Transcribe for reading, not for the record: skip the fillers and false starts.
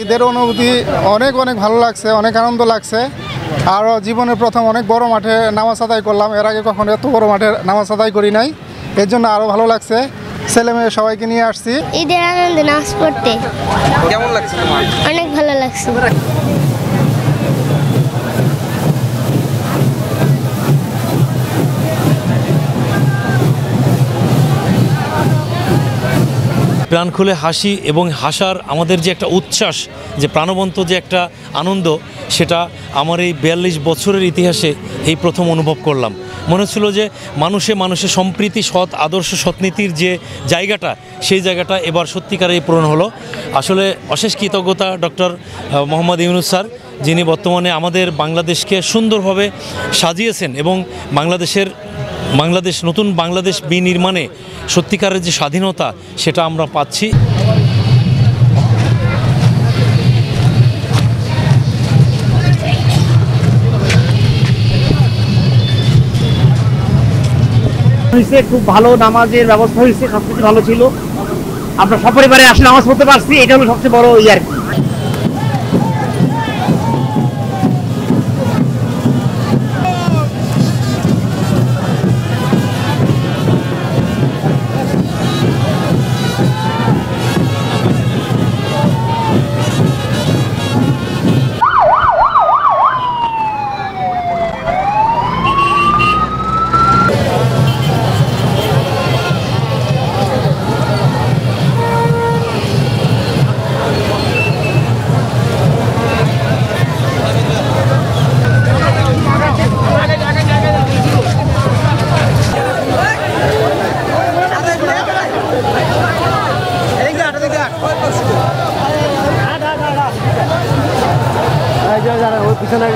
ঈদের অনুভূতি অনেক অনেক ভালো লাগছে, অনেক আনন্দ লাগছে। আরও জীবনের প্রথম অনেক বড় মাঠে নামাজ আদায় করলাম, এর আগে কখনো এত বড় মাঠে নামাজ আদায় করি নাই, এর জন্য আরও ভালো লাগছে। ছেলে মেয়ে সবাইকে নিয়ে আসছি ঈদের আনন্দে নামাজ পড়তে। কেমন লাগছে তোমার? অনেক ভালো লাগছে। প্রাণ খুলে হাসি এবং হাসার আমাদের যে একটা উচ্ছ্বাস, যে প্রাণবন্ত যে একটা আনন্দ, সেটা আমার এই 42 বছরের ইতিহাসে এই প্রথম অনুভব করলাম। মনে হচ্ছিল যে মানুষে সম্প্রীতি, সৎ আদর্শ, সৎনীতির যে জায়গাটা, সেই জায়গাটা এবার সত্যিকারেই পূরণ হলো। আসলে অশেষ কৃতজ্ঞতা ডক্টর মোহাম্মদ ইউনূস স্যার, যিনি বর্তমানে আমাদের বাংলাদেশকে সুন্দরভাবে সাজিয়েছেন এবং নতুন বাংলাদেশ বিনির্মাণে সত্যিকারের যে স্বাধীনতা, সেটা আমরা পাচ্ছি। খুব ভালো নামাজের ব্যবস্থা হয়েছে, সবকিছু ভালো ছিল। আমরা সপরিবারে আসলে নামাজ পড়তে পারছি, এটা হলো সবচেয়ে বড় আর কি। পিছনে